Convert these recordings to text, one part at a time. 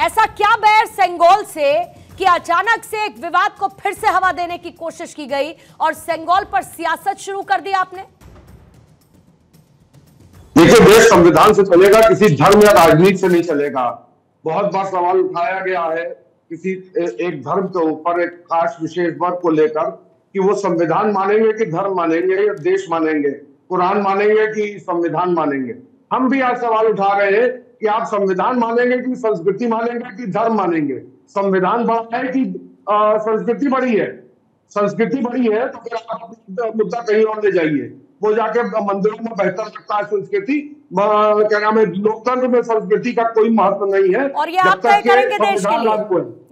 ऐसा क्या बैर सेंगोल से कि अचानक से एक विवाद को फिर से हवा देने की कोशिश की गई और सेंगोल पर सियासत शुरू कर दी आपने? देखिए, देश संविधान से चलेगा, किसी धर्म या राजनीति से नहीं चलेगा। बहुत बार सवाल उठाया गया है किसी एक धर्म के ऊपर, एक खास विशेष वर्ग को लेकर, कि वो संविधान मानेंगे कि धर्म मानेंगे या देश मानेंगे, कुरान मानेंगे कि संविधान मानेंगे। हम भी आज सवाल उठा रहे हैं कि आप संविधान मानेंगे कि संस्कृति मानेंगे कि धर्म मानेंगे। संविधान बड़ा है कि संस्कृति बड़ी है? संस्कृति बड़ी है तो फिर आप मुद्दा कहीं और ले जाइए। वो जाके मंदिरों में बेहतर लगता है संस्कृति, क्या नाम है, लोकतंत्र में संस्कृति का कोई महत्व नहीं है। और ये आप तय करेंगे देश के लिए,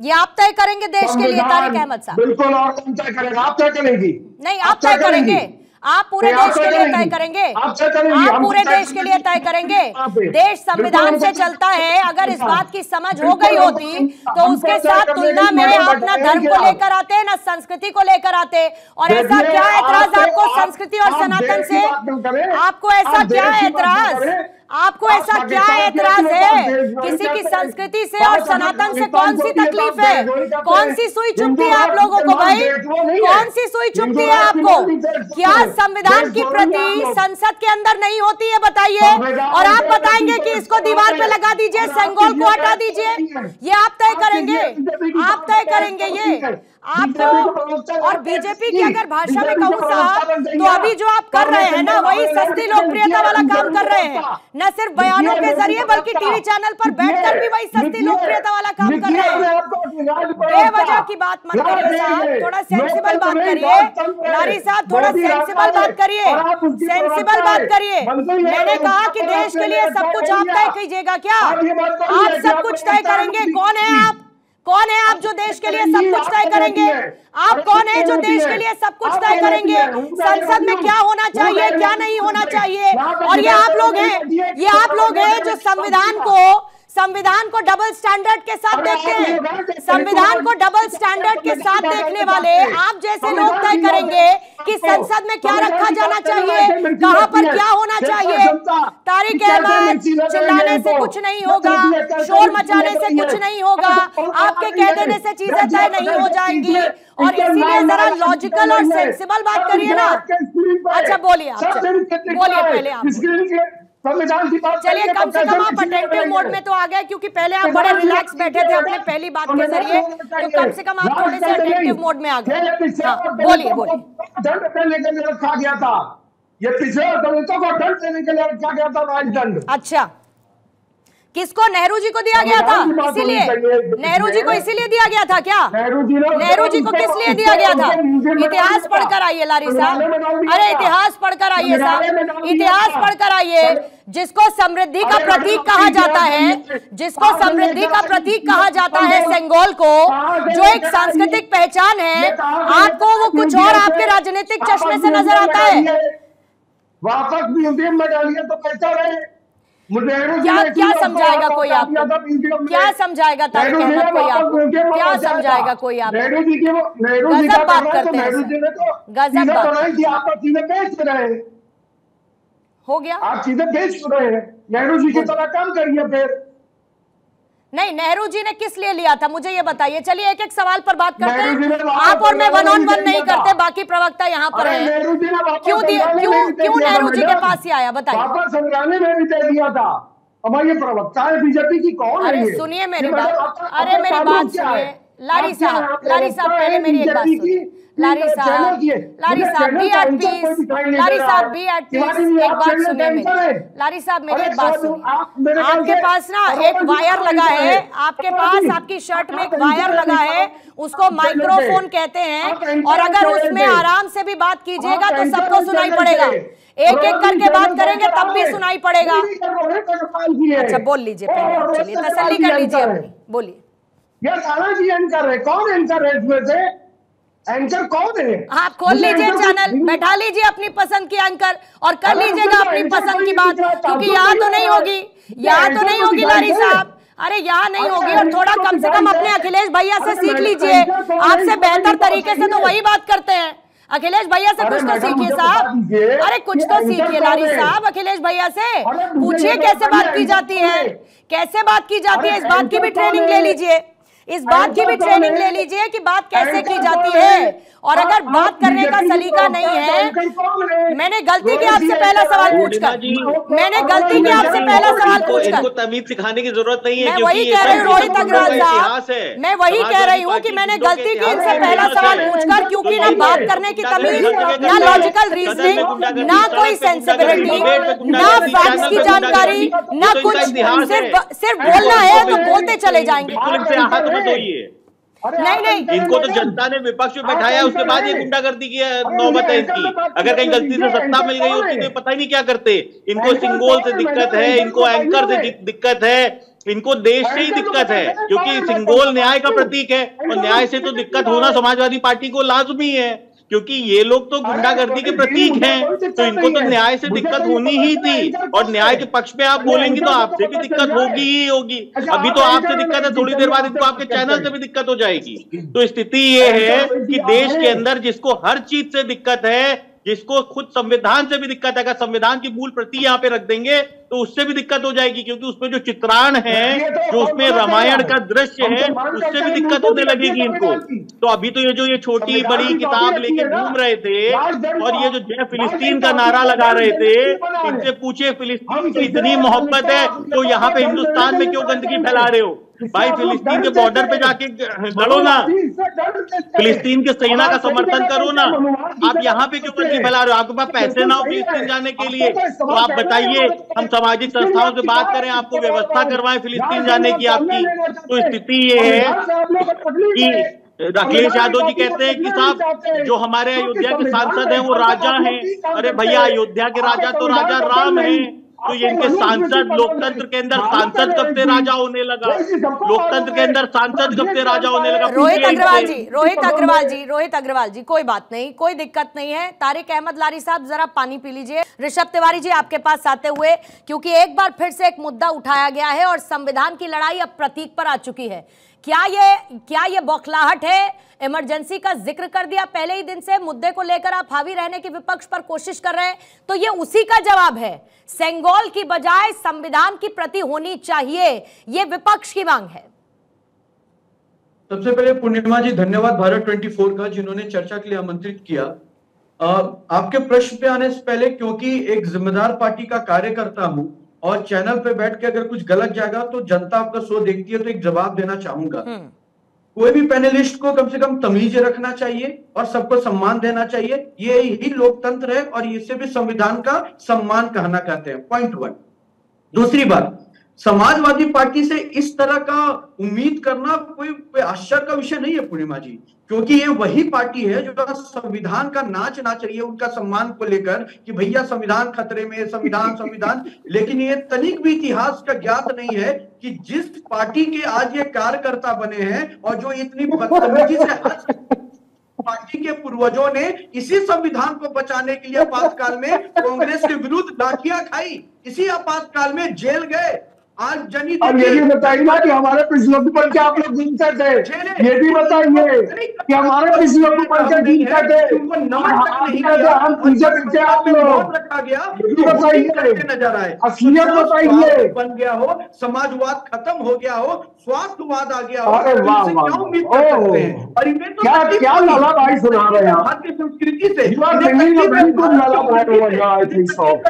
ये आप तय करेंगे देश के लिए तारिक अहमद साहब? बिल्कुल। और कौन तय करेगा? आप तय करेंगी? नहीं, आप तय करेंगे। आप पूरे देश के लिए तय करेंगे? आप पूरे देश के लिए तय करेंगे? देश संविधान से चलता है। अगर इस बात की समझ हो गई होती तो उसके साथ तुलना में आप ना धर्म को लेकर आते, ना संस्कृति को लेकर आते। और ऐसा क्या एतराज आपको संस्कृति और सनातन से? आपको ऐसा क्या एतराज, आपको ऐसा क्या एतराज है? किसी की संस्कृति से और सनातन से कौन सी तकलीफ है? कौन सी सुई चुभती है आप लोगों को भाई? कौन सी सुई चुभती है आपको? क्या संविधान की प्रति संसद के अंदर नहीं होती है? बताइए। और आप बताएंगे कि इसको दीवार पे लगा दीजिए, सेंगोल को हटा दीजिए। ये आप तय करेंगे? आप तय करेंगे ये? आपको और बीजेपी की अगर भाषा में कहूं साहब, तो अभी जो आप कर रहे हैं ना, वही सस्ती लोकप्रियता वाला काम कर रहे हैं। न सिर्फ बयानों के जरिए बल्कि टीवी चैनल पर बैठकर भी वही सस्ती लोकप्रियता वाला काम कर रहे हैं। बेवजह की बात मत करिए साहब, थोड़ा सेंसिबल बात करिए। लारी साहब, थोड़ा सेंसिबल बात करिए, सेंसिबल बात करिए। मैंने कहा कि देश के लिए सब कुछ आप तय कीजिएगा क्या? आप सब कुछ तय करेंगे? कौन है आप? कौन है आप जो देश के लिए सब कुछ तय करेंगे? आप कौन है जो देश के लिए सब कुछ तय करेंगे? संसद में क्या होना चाहिए, क्या नहीं होना चाहिए? और ये आप लोग हैं, ये आप लोग हैं जो संविधान को डबल स्टैंडर्ड के साथ देखते हैं। संविधान को डबल स्टैंडर्ड के साथ देखने वाले आप जैसे लोग तय करेंगे कि संसद में क्या रखा जाना चाहिए, कहां पर क्या होना चाहिए। तारिक अहमद, चिल्लाने से कुछ नहीं होगा, शोर मचाने से कुछ नहीं होगा, आपके कह देने से चीजें तय नहीं हो जाएंगी। और इसीलिए जरा लॉजिकल और सेंसिबल बात करिए ना। अच्छा बोलिए, आप बोलिए पहले आप। चलिए, कम से कम आप अटेंटिव मोड में तो आ गए, क्योंकि पहले आप बड़े रिलैक्स बैठे थे अपने पहली बात के जरिए, तो कम से कम आप थोड़े से अटेंटिव मोड में आ गए। हाँ, बोलिए बोलिए। दंड देने के लिए रखा गया था, ये पिछड़े दलितों को दंड देने के लिए रखा गया था, राजदंड। अच्छा, किसको? नेहरू जी को दिया गया था? इसीलिए नेहरू जी को इसीलिए दिया गया था क्या? नेहरू जी को किस लिए दिया गया था? इतिहास पढ़कर आइए लारी साहब, अरे इतिहास पढ़कर आइए साहब, इतिहास पढ़कर आइए। जिसको समृद्धि का प्रतीक कहा जाता है, जिसको समृद्धि का प्रतीक कहा जाता है सेंगोल को, जो एक सांस्कृतिक पहचान है, आपको वो कुछ और आपके राजनीतिक चश्मे से नजर आता है। वापस म्यूजियम में डालिए तो कैसा रहे? क्या समझाएगा कोई आपको? क्या समझाएगा तारिक अहमद कोई आपको? क्या समझाएगा कोई आपको? गजब बात करते हैं, गजब बात। हो गया, आप चीजें बेच रहे हैं। नेहरू जी की तरह काम करिए फिर। नहीं, नेहरू जी ने किस लिए लिया था मुझे ये बताइए। चलिए एक एक सवाल पर बात करते हैं। आप और मैं वन ऑन वन नहीं करते, बाकी प्रवक्ता यहाँ पर है। क्यों नेहरू जी के पास ही आया बताइए? वापस संग्रामी में भी दे दिया था। अब ये प्रवक्ता है बीजेपी की, कौन है? अरे सुनिए मेरी बात, अरे मेरी बात सुनिए लारी साहब, लारी साहब पहले मेरी एक बात सुनिए। लारी साहब बी एट पीस, लारी साहब बी एट पीस, एक बात सुनिए मेरी। लारी साहब मेरी एक बात सुनिए। आपके पास ना एक वायर लगा है, आपके पास आपकी शर्ट में एक वायर लगा है, उसको माइक्रोफोन कहते हैं। और अगर उसमें आराम से भी बात कीजिएगा तो सबको सुनाई पड़ेगा, एक एक करके बात करेंगे तब भी सुनाई पड़ेगा। अच्छा बोल लीजिए पहले, चलिए तसल्ली कर लीजिए अपनी, बोलिए। ये सारा जी एंकर है, कौन एंकर है इसमें से? एंकर कौन है? आप खोल लीजिए चैनल, बैठा लीजिए अपनी पसंद की एंकर और कर लीजिएगा अपनी पसंद की बात, क्योंकि यहाँ तो नहीं होगी, यहाँ तो नहीं होगी लारी साहब। अरे यहाँ नहीं होगी। और थोड़ा कम से कम अपने अखिलेश भैया से सीख लीजिए, आपसे बेहतर तरीके से तो वही बात करते हैं। अखिलेश भैया से कुछ तो सीखिए साहब, अरे कुछ तो सीखिए लारी साहब अखिलेश भैया से, पूछिए कैसे बात की जाती है, कैसे बात की जाती है, इस बात की भी ट्रेनिंग ले लीजिए, इस बात की भी ट्रेनिंग ले लीजिए कि बात कैसे की जाती है। और अगर बात करने का सलीका नहीं है, मैंने गलती की आपसे पहला सवाल पूछकर, मैंने गलती की आपसे पहला सवाल पूछकर, तमीज सिखाने की जरूरत नहीं है। मैं वही कह रही हूँ रोहित अग्रवाल साहब, मैं वही कह रही हूँ कि मैंने गलती की इनसे पहला सवाल पूछकर, क्योंकि ना बात करने की तमीज, ना लॉजिकल रीजनिंग, ना कोई सेंसिबिलिटी, ना फैक्ट्स की जानकारी, ना कुछ, सिर्फ बोलना है तो बोलते चले जाएंगे। नहीं, इनको तो जनता ने विपक्ष में बैठाया, उसके बाद ये गुंडागर्दी की नौबत है इनकी। अगर कहीं गलती से सत्ता मिल गई होती तो पता ही नहीं क्या करते। इनको सिंगोल से दिक्कत है, इनको एंकर से दिक्कत है, इनको देश से ही दिक्कत है, क्योंकि सिंगोल न्याय का प्रतीक है और न्याय से तो दिक्कत होना समाजवादी पार्टी को लाजमी है, क्योंकि ये लोग तो गुंडागर्दी के प्रतीक हैं, तो इनको तो न्याय से दिक्कत होनी ही थी। और न्याय के पक्ष में आप बोलेंगे तो आपसे भी दिक्कत होगी ही होगी। अभी तो आपसे दिक्कत है, थोड़ी देर बाद इनको आपके चैनल से भी दिक्कत हो जाएगी। तो स्थिति ये है कि देश के अंदर जिसको हर चीज से दिक्कत है, जिसको खुद संविधान से भी दिक्कत है, अगर संविधान की मूल प्रति यहाँ पे रख देंगे तो उससे भी दिक्कत हो जाएगी, क्योंकि उसमें जो चित्राण है, जो उसमें रामायण का दृश्य है, उससे भी दिक्कत होने लगेगी इनको। तो अभी तो ये छोटी बड़ी किताब लेके घूम रहे थे और ये जो जय फिलिस्तीन का नारा लगा रहे थे, इनसे पूछे फिलिस्तीन की इतनी मोहब्बत है तो यहाँ पे हिंदुस्तान में क्यों गंदगी फैला रहे हो? भाई फिलिस्तीन के बॉर्डर पे जाके लड़ो ना, फिलिस्तीन के सेना का समर्थन करो ना, आप यहाँ पे क्यों गंदगी फैला रहे हो? आपके पास पैसे ना हो फिलिस्तीन जाने के लिए तो आप बताइए, हम सामाजिक संस्थाओं से बात करें, आपको व्यवस्था करवाएं फिलिस्तीन जाने की आपकी। तो स्थिति ये है कि अखिलेश यादव जी कहते हैं कि साहब जो हमारे अयोध्या के सांसद हैं वो राजा हैं। अरे भैया, अयोध्या के राजा तो राजा राम हैं, तो ये इनके सांसद, लोकतंत्र के अंदर सांसद कब से राजा होने लगा? लोकतंत्र के अंदर सांसद कब से राजा होने लगा? रोहित अग्रवाल जी कोई बात नहीं, कोई दिक्कत नहीं है। तारिक अहमद लारी साहब जरा पानी पी लीजिए। ऋषभ तिवारी जी आपके पास आते हुए, क्योंकि एक बार फिर से एक मुद्दा उठाया गया है और संविधान की लड़ाई अब प्रतीक पर आ चुकी है। क्या ये बौखलाहट है? इमरजेंसी का जिक्र कर दिया पहले ही दिन से, मुद्दे को लेकर आप हावी रहने की विपक्ष पर कोशिश कर रहे हैं, तो ये उसी का जवाब है। सेंगोल की बजाय संविधान की प्रति होनी चाहिए, ये विपक्ष की मांग है। सबसे पहले पूर्णिमा जी धन्यवाद भारत 24 का, जिन्होंने चर्चा के लिए आमंत्रित किया। आपके प्रश्न पे आने से पहले, क्योंकि एक जिम्मेदार पार्टी का कार्यकर्ता हूं और चैनल पे बैठ के अगर कुछ गलत जाएगा तो जनता आपका शो देखती है, तो एक जवाब देना चाहूंगा। कोई भी पैनलिस्ट को कम से कम तमीज रखना चाहिए और सबको सम्मान देना चाहिए। ये ही लोकतंत्र है और इसे भी संविधान का सम्मान कहना कहते हैं। पॉइंट 1। दूसरी बात, समाजवादी पार्टी से इस तरह का उम्मीद करना कोई आश्चर्य का विषय नहीं है पूर्णिमा जी, क्योंकि ये वही पार्टी है जो संविधान का नाच नाच रही है उनका सम्मान को लेकर कि भैया संविधान खतरे में, संविधान। लेकिन ये तनिक भी इतिहास का ज्ञात नहीं है कि जिस पार्टी के आज ये कार्यकर्ता बने हैं और जो इतनी बदतमीजी से पार्टी के पूर्वजों ने इसी संविधान को बचाने के लिए आपातकाल में कांग्रेस के विरुद्ध लाठियां खाई, इसी आपातकाल में जेल गए। आज जनी अब ये भी बताइए ना कि हमारे पिछले पर क्या आप लोग घूमते थे, ये भी बताइए कि हमारे पिछले पर क्या घूमते थे, हम पीछे पीछे आप लोग रखा गया, नजर आए, असलियत बताइए। बन गया हो, समाजवाद खत्म हो गया हो, स्वास्थ्यवाद आ गया हो, और क्या लाला भाई सुना रहे हैं भारतीय संस्कृति से,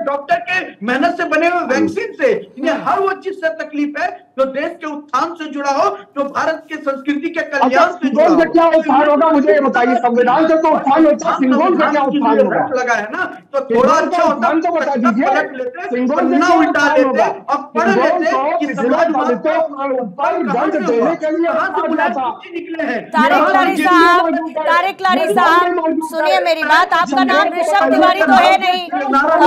डॉक्टर के मेहनत से बने हुए वैक्सीन से, इन्हें हर वो चीज से तकलीफ है जो देश के उत्थान से जुड़ा हो, जो भारत के संस्कृति के कल्याण से जुड़ा हो। क्या उत्थान होगा मुझे बताइए? संविधान से तो उत्थान होता है, सिंगोल का क्या उत्थान होगा? लगा है ना, तो थोड़ा अच्छा होता तो बता दीजिए। सिंगोल ना उल्टा लेते और पढ़ लेते कि समाजवाद देने के लिए निकले हैं। तारिक लारी साहब सुनिए मेरी बात, आपका नाम ऋषभ तिवारी तो है नहीं,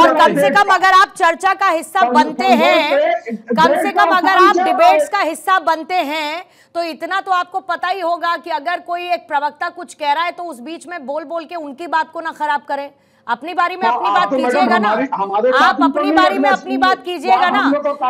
और कम से कम अगर आप चर्चा का हिस्सा बनते हैं, कम से कम अगर आप डिबेट्स का हिस्सा बनते हैं, तो इतना तो आपको पता ही होगा कि अगर कोई एक प्रवक्ता कुछ कह रहा है तो उस बीच में बोल बोल के उनकी बात को ना खराब करें। अपनी बारी में अपनी बात कीजिएगा ना, आप अपनी बारी में अपनी बात कीजिएगा ना।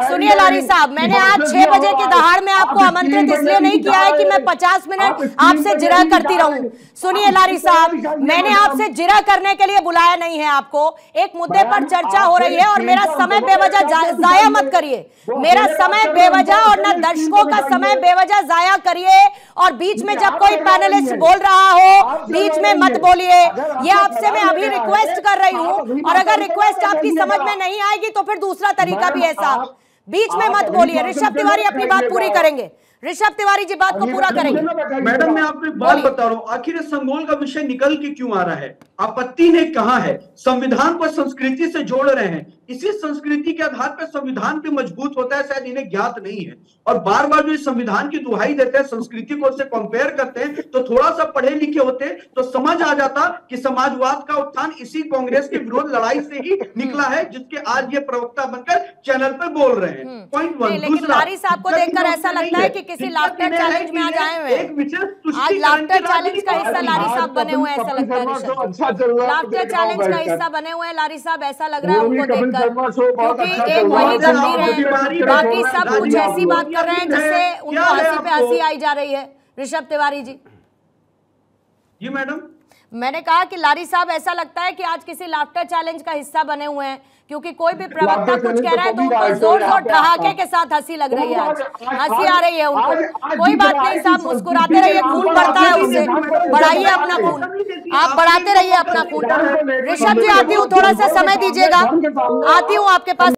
सुनिए लारी साहब, मैंने आज 6 बजे के दहाड़ में आपको आमंत्रित इसलिए नहीं किया है कि मैं 50 मिनट आपसे जिरह करती रहूं। सुनिए लारी साहब, मैंने आपसे जिरह करने के लिए बुलाया नहीं है आपको। एक मुद्दे पर चर्चा हो रही है और मेरा समय बेवजह जाया मत करिए, मेरा समय बेवजह और ना दर्शकों का समय बेवजह जाया करिए। और बीच में जब कोई पैनलिस्ट बोल रहा हो बीच में मत बोलिए, ये आपसे मैं अभी रिक्वेस्ट कर रही हूं। और अगर रिक्वेस्ट आपकी समझ में नहीं आएगी तो फिर दूसरा तरीका भी है साहब, बीच में मत बोलिए। ऋषभ तिवारी अपनी बात पूरी करेंगे, ऋषभ तिवारी जी बात को पूरा करेंगे। मैडम मैं आपको एक बात बता रहा हूं, आखिर संगोल का विषय निकल के क्यों आ रहा है? आपत्ति ने कहा है संविधान को संस्कृति से जोड़ रहे हैं, इसी संस्कृति के आधार पर संविधान भी मजबूत होता है, शायद इन्हें ज्ञात नहीं है। और बार बार जो इस संविधान की दुहाई देते हैं, संस्कृति को उससे कंपेयर करते हैं, तो थोड़ा सा पढ़े लिखे होते तो समझ आ जाता कि समाजवाद का उत्थान इसी कांग्रेस के विरोध लड़ाई से ही निकला है, जिसके आज ये प्रवक्ता बनकर चैनल पर बोल रहे हैं। पॉइंट 1। लेकिन लारी साहब को देखकर ऐसा लगता है कि किसी लाफ्टर चैलेंज में आज आए हुए हैं। आज लाफ्टर चैलेंज का हिस्सा लारी साहब बने हुए हैं, ऐसा लगता है। लाफ्टर चैलेंज का हिस्सा बने हुए हैं लारी साहब, ऐसा लग रहा है उनको देखकर, क्योंकि एक वही गंभीर है, बाकी सब कुछ ऐसी बात कर रहे हैं जिससे उनको हंसी पे हंसी आई जा रही है। ऋषभ तिवारी जी। जी मैडम, मैंने कहा कि लारी साहब ऐसा लगता है कि आज किसी लाफ्टर चैलेंज का हिस्सा बने हुए हैं, क्योंकि कोई भी प्रवक्ता कुछ कह रहा है तो उनको जोर जोर ठहाके के साथ हंसी लग रही है, आज हंसी आ रही है उनको। कोई बात नहीं साहब, मुस्कुराते रहिए, खून बढ़ता है उससे, बढ़ाइए अपना खून, आप बढ़ाते रहिए अपना खून। ऋषभ जी आती हूँ, थोड़ा सा समय दीजिएगा, आती हूँ आपके पास।